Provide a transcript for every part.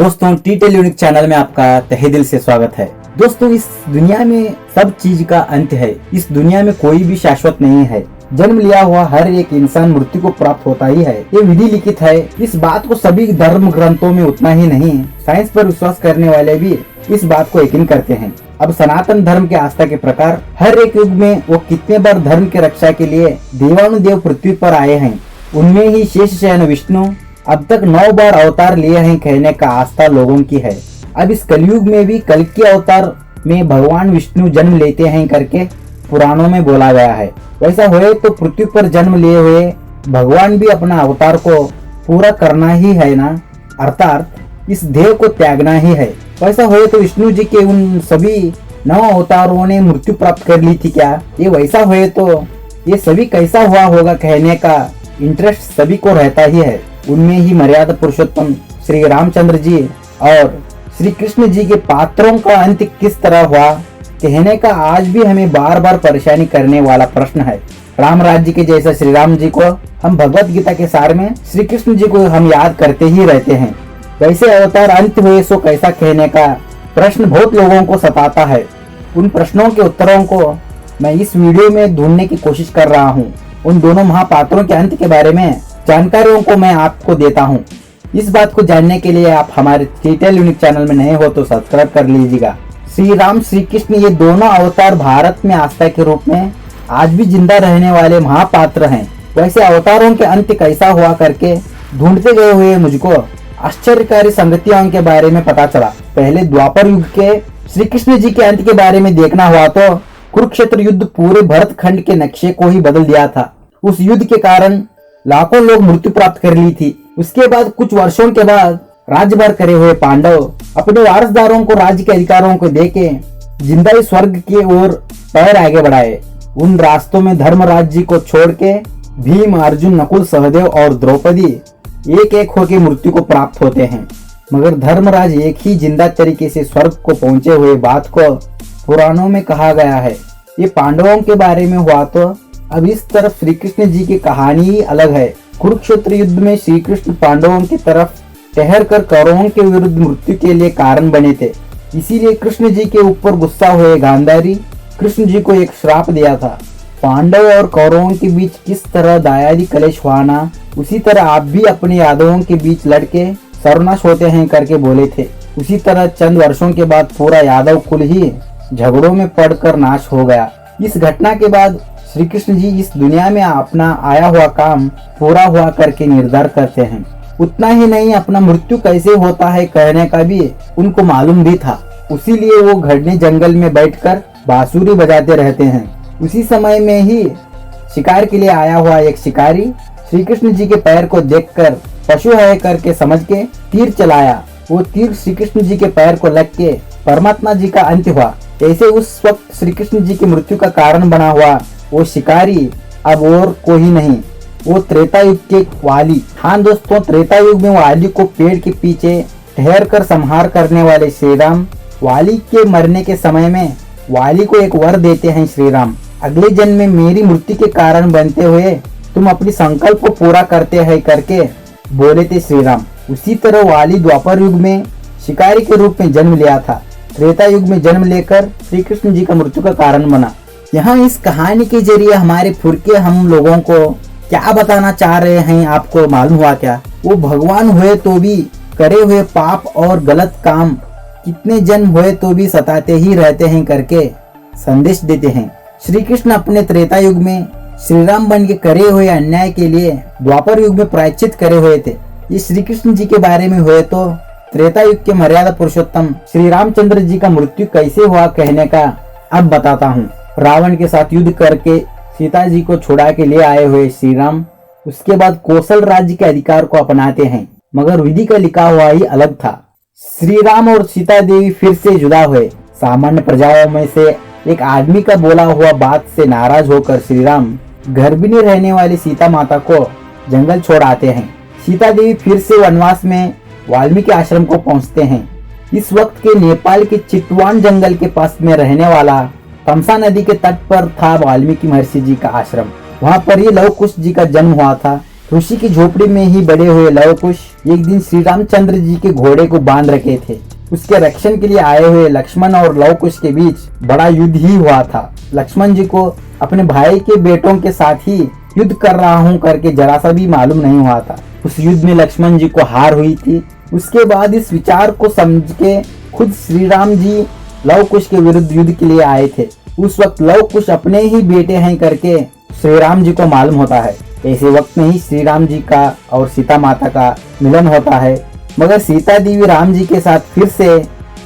दोस्तों टीटेल unique channel में आपका तहे दिल से स्वागत है। दोस्तों इस दुनिया में सब चीज का अंत है। इस दुनिया में कोई भी शाश्वत नहीं है। जन्म लिया हुआ हर एक इंसान मृत्यु को प्राप्त होता ही है। ये विधि लिखित है। इस बात को सभी धर्म ग्रंथों में उतना ही नहीं, साइंस पर विश्वास करने वाले भी इस बात को यकीन करते हैं। अब सनातन धर्म के आस्था के प्रकार हर एक युग में वो कितने बार धर्म की रक्षा के लिए देवानुदेव पृथ्वी पर आए हैं। उनमें ही शेष शयन विष्णु अब तक 9 बार अवतार लिए हैं कहने का आस्था लोगों की है। अब इस कलयुग में भी कल के अवतार में भगवान विष्णु जन्म लेते हैं करके पुराणों में बोला गया है। वैसा हुए तो पृथ्वी पर जन्म लिए हुए भगवान भी अपना अवतार को पूरा करना ही है ना, अर्थात इस देह को त्यागना ही है। वैसा हुए तो विष्णु जी के उन सभी 9 अवतारों ने मृत्यु प्राप्त कर ली थी क्या? ये वैसा हुए तो ये सभी कैसा हुआ होगा कहने का इंटरेस्ट सभी को रहता ही है। उनमें ही मर्यादा पुरुषोत्तम श्री रामचंद्र जी और श्री कृष्ण जी के पात्रों का अंत किस तरह हुआ कहने का आज भी हमें बार बार परेशानी करने वाला प्रश्न है। राम राज्य के जैसा श्री राम जी को हम भगवत गीता के सार में श्री कृष्ण जी को हम याद करते ही रहते हैं। वैसे अवतार अंत हुए सो कैसा कहने का प्रश्न बहुत लोगों को सताता है। उन प्रश्नों के उत्तरों को मैं इस वीडियो में ढूंढने की कोशिश कर रहा हूँ। उन दोनों महापात्रों के अंत के बारे में जानकारियों को मैं आपको देता हूँ। इस बात को जानने के लिए आप हमारे टीटेल यूनिक चैनल में नए हो तो सब्सक्राइब कर लीजिएगा। श्री राम श्री कृष्ण ये दोनों अवतार भारत में आस्था के रूप में आज भी जिंदा रहने वाले महापात्र हैं। वैसे अवतारों के अंत कैसा हुआ करके ढूंढते गए हुए मुझको आश्चर्यकारी संगतियों के बारे में पता चला। पहले द्वापर युग के श्री कृष्ण जी के अंत के बारे में देखना हुआ तो कुरुक्षेत्र युद्ध पूरे भरत खंड के नक्शे को ही बदल दिया था। उस युद्ध के कारण लाखों लोग मृत्यु प्राप्त कर ली थी। उसके बाद कुछ वर्षों के बाद राज्यभार करे हुए पांडव अपने वारसदारों को राज्य के अधिकारों को देके जिंदा ही स्वर्ग की ओर पैर आगे बढ़ाए। उन रास्तों में धर्मराज जी को छोड़ के भीम, अर्जुन, नकुल, सहदेव और द्रौपदी एक एक होकर मृत्यु को प्राप्त होते हैं। मगर धर्मराज एक ही जिंदा तरीके से स्वर्ग को पहुंचे हुए बात को पुराणों में कहा गया है। ये पांडवों के बारे में हुआ तो अब इस तरफ श्री कृष्ण जी की कहानी ही अलग है। कुरुक्षेत्र युद्ध में श्री कृष्ण पांडवों की तरफ ठहर कर कौरवों के विरुद्ध मृत्यु के लिए कारण बने थे। इसीलिए कृष्ण जी के ऊपर गुस्सा हुए गांधारी कृष्ण जी को एक श्राप दिया था। पांडव और कौरवों के बीच किस तरह दायादी कलेश हुआ ना, उसी तरह आप भी अपने यादवों के बीच लड़के सर्वनाश होते हैं करके बोले थे। उसी तरह चंद वर्षों के बाद पूरा यादव कुल ही झगड़ों में पड़कर नाश हो गया। इस घटना के बाद श्री कृष्ण जी इस दुनिया में अपना आया हुआ काम पूरा हुआ करके निर्धार करते हैं। उतना ही नहीं, अपना मृत्यु कैसे होता है कहने का भी उनको मालूम भी था। उसीलिए वो घने जंगल में बैठकर बांसुरी बजाते रहते हैं। उसी समय में ही शिकार के लिए आया हुआ एक शिकारी श्री कृष्ण जी के पैर को देखकर पशु है करके समझ के तीर चलाया। वो तीर श्री कृष्ण जी के पैर को लग के परमात्मा जी का अंत हुआ। ऐसे उस वक्त श्री कृष्ण जी की मृत्यु का कारण बना हुआ वो शिकारी अब और कोई नहीं, वो त्रेता युग के वाली। हाँ दोस्तों, त्रेता युग में वाली को पेड़ के पीछे ठहर कर संहार करने वाले श्री राम वाली के मरने के समय में वाली को एक वर देते हैं। श्री राम, अगले जन्म में मेरी मृत्यु के कारण बनते हुए तुम अपनी संकल्प को पूरा करते हैं करके बोले थे श्री राम। उसी तरह वाली द्वापर युग में शिकारी के रूप में जन्म लिया था। त्रेता युग में जन्म लेकर श्री कृष्ण जी का मृत्यु का कारण बना। यहाँ इस कहानी के जरिए हमारे फुरके हम लोगों को क्या बताना चाह रहे हैं आपको मालूम हुआ क्या? वो भगवान हुए तो भी करे हुए पाप और गलत काम कितने जन्म हुए तो भी सताते ही रहते हैं करके संदेश देते हैं। श्री कृष्ण अपने त्रेता युग में श्री राम बन के करे हुए अन्याय के लिए द्वापर युग में प्रायश्चित करे हुए थे। ये श्री कृष्ण जी के बारे में हुए तो त्रेता युग के मर्यादा पुरुषोत्तम श्री रामचंद्र जी का मृत्यु कैसे हुआ कहने का अब बताता हूँ। रावण के साथ युद्ध करके सीता जी को छुड़ा के ले आए हुए श्री राम उसके बाद कौशल राज्य के अधिकार को अपनाते हैं, मगर विधि का लिखा हुआ ही अलग था। श्री राम और सीता देवी फिर से जुदा हुए। सामान्य प्रजाओं में से एक आदमी का बोला हुआ बात से नाराज होकर श्री राम गर्भिणी रहने वाली सीता माता को जंगल छोड़ आते हैं। सीता देवी फिर से वनवास में वाल्मीकि आश्रम को पहुंचते हैं। इस वक्त के नेपाल के चितवान जंगल के पास में रहने वाला तमसा नदी के तट पर था वाल्मीकि महर्षि जी का आश्रम। वहाँ पर ही लव कुश जी का जन्म हुआ था। ऋषि की झोपड़ी में ही बड़े हुए लव कुश एक दिन श्री रामचंद्र जी के घोड़े को बांध रखे थे। उसके रक्षण के लिए आए हुए लक्ष्मण और लव कुश के बीच बड़ा युद्ध ही हुआ था। लक्ष्मण जी को अपने भाई के बेटों के साथ ही युद्ध कर रहा हूँ करके जरा सा भी मालूम नहीं हुआ था। उस युद्ध में लक्ष्मण जी को हार हुई थी। उसके बाद इस विचार को समझ के खुद श्री राम जी लव कुश के विरुद्ध युद्ध के लिए आए थे। उस वक्त लव कुश अपने ही बेटे हैं करके श्री राम जी को मालूम होता है। ऐसे वक्त में ही श्री राम जी का और सीता माता का मिलन होता है, मगर सीता देवी राम जी के साथ फिर से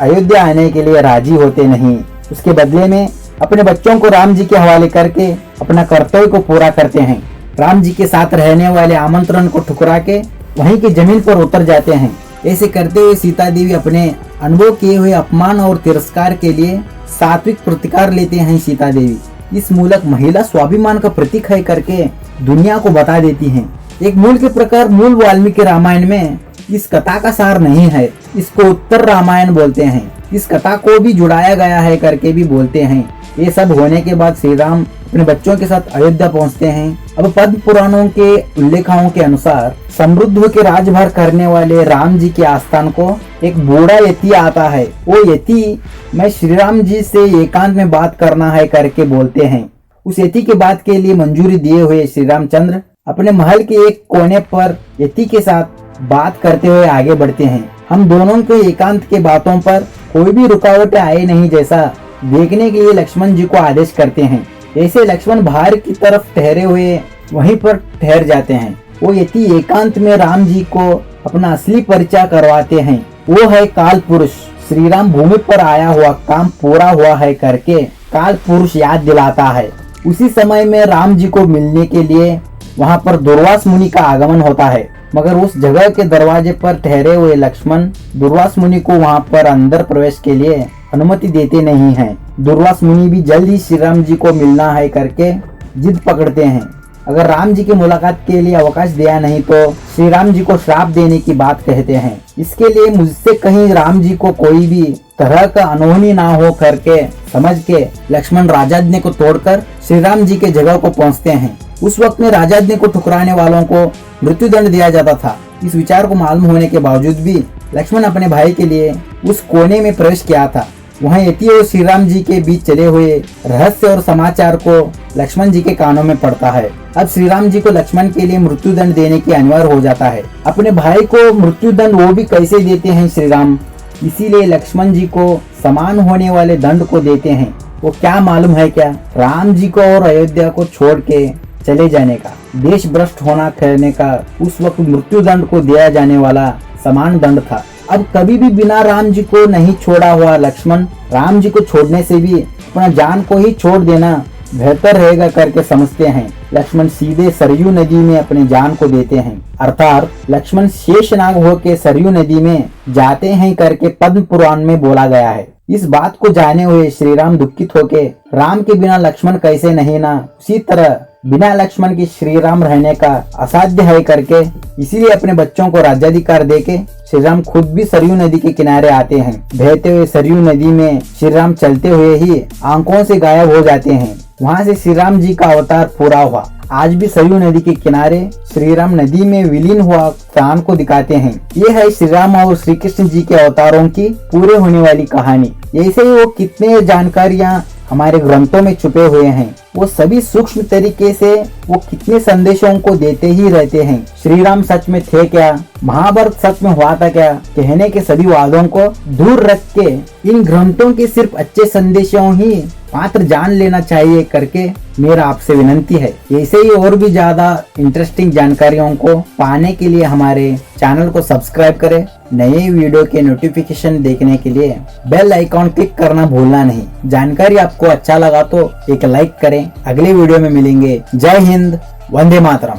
अयोध्या आने के लिए राजी होते नहीं। उसके बदले में अपने बच्चों को राम जी के हवाले करके अपना कर्तव्य को पूरा करते हैं। राम जी के साथ रहने वाले आमंत्रण को ठुकरा के वहीं की जमीन पर उतर जाते हैं। ऐसे करते हुए सीता देवी अपने अनुभव किए हुए अपमान और तिरस्कार के लिए सात्विक प्रतिकार लेते हैं। सीता देवी इस मूलक महिला स्वाभिमान का प्रतीक है करके दुनिया को बता देती हैं। एक मूल के प्रकार मूल वाल्मीकि रामायण में इस कथा का सार नहीं है, इसको उत्तर रामायण बोलते हैं। इस कथा को भी जुड़ाया गया है करके भी बोलते हैं। ये सब होने के बाद श्री राम अपने बच्चों के साथ अयोध्या पहुंचते हैं। अब पद्म पुराणों के उल्लेखों के अनुसार समृद्ध होकर राजभर करने वाले राम जी के आस्थान को एक बूढ़ा यति आता है। वो यति मैं श्री राम जी से एकांत में बात करना है करके बोलते हैं। उस यति के बात के लिए मंजूरी दिए हुए श्री रामचंद्र अपने महल के एक कोने पर यति के साथ बात करते हुए आगे बढ़ते हैं। हम दोनों के एकांत के बातों पर कोई भी रुकावटें आए नहीं जैसा देखने के लिए लक्ष्मण जी को आदेश करते हैं। ऐसे लक्ष्मण बाहर की तरफ ठहरे हुए वहीं पर ठहर जाते हैं। वो यति एकांत में राम जी को अपना असली परिचय करवाते हैं। वो है काल पुरुष। श्री राम भूमि पर आया हुआ काम पूरा हुआ है करके काल पुरुष याद दिलाता है। उसी समय में राम जी को मिलने के लिए वहाँ पर दुर्वास मुनि का आगमन होता है, मगर उस जगह के दरवाजे पर ठहरे हुए लक्ष्मण दुर्वास मुनि को वहाँ पर अंदर प्रवेश के लिए अनुमति देते नहीं हैं। दुर्वास मुनि भी जल्द ही श्री राम जी को मिलना है करके जिद पकड़ते हैं। अगर राम जी की मुलाकात के लिए अवकाश दिया नहीं तो श्री राम जी को श्राप देने की बात कहते हैं। इसके लिए मुझसे कहीं राम जी को कोई भी तरह का अनहोनी ना हो करके समझ के लक्ष्मण राजाज्ञा को तोड़कर श्री राम जी के जगह को पहुंचते हैं। उस वक्त में राजाज्ञा को ठुकराने वालों को मृत्युदंड दिया जाता था। इस विचार को मालूम होने के बावजूद भी लक्ष्मण अपने भाई के लिए उस कोने में प्रवेश किया था। वहाँ यति और श्री राम जी के बीच चले हुए रहस्य और समाचार को लक्ष्मण जी के कानों में पड़ता है। अब श्री राम जी को लक्ष्मण के लिए मृत्युदंड देने की अनिवार्य हो जाता है। अपने भाई को मृत्युदंड वो भी कैसे देते हैं श्री राम, इसीलिए लक्ष्मण जी को समान होने वाले दंड को देते हैं। वो क्या मालूम है क्या, राम जी को और अयोध्या को छोड़ के चले जाने का, देश भ्रष्ट होना करने का उस वक्त मृत्युदंड को दिया जाने वाला समान दंड था। अब कभी भी बिना राम जी को नहीं छोड़ा हुआ लक्ष्मण राम जी को छोड़ने से भी अपना जान को ही छोड़ देना बेहतर रहेगा करके समझते हैं। लक्ष्मण सीधे सरयू नदी में अपनी जान को देते हैं, अर्थात लक्ष्मण शेषनाग होकर सरयू नदी में जाते हैं करके पद्म पुराण में बोला गया है। इस बात को जाने हुए श्री राम दुखित होके राम के बिना लक्ष्मण कैसे नहीं ना, उसी तरह बिना लक्ष्मण के श्री राम रहने का असाध्य है करके इसीलिए अपने बच्चों को राज्याधिकार देके श्री राम खुद भी सरयू नदी के किनारे आते हैं। बहते हुए सरयू नदी में श्री राम चलते हुए ही आंखों से गायब हो जाते हैं। वहाँ से श्री राम जी का अवतार पूरा हुआ। आज भी सरयू नदी के किनारे श्री राम नदी में विलीन हुआ स्थान को दिखाते हैं। ये है श्री राम और श्री कृष्ण जी के अवतारों की पूरे होने वाली कहानी। ऐसे ही वो कितने जानकारियाँ हमारे ग्रंथों में छुपे हुए हैं, वो सभी सूक्ष्म तरीके से वो कितने संदेशों को देते ही रहते हैं। श्री राम सच में थे क्या, महाभारत सच में हुआ था क्या, कहने के सभी वादों को दूर रख के इन ग्रंथों के सिर्फ अच्छे संदेशों ही मात्र जान लेना चाहिए करके मेरा आपसे विनंती है। ऐसे ही और भी ज्यादा इंटरेस्टिंग जानकारियों को पाने के लिए हमारे चैनल को सब्सक्राइब करें। नए वीडियो के नोटिफिकेशन देखने के लिए बेल आइकॉन क्लिक करना भूलना नहीं। जानकारी आपको अच्छा लगा तो एक लाइक करें। अगले वीडियो में मिलेंगे। जय हिंद, वंदे मातरम।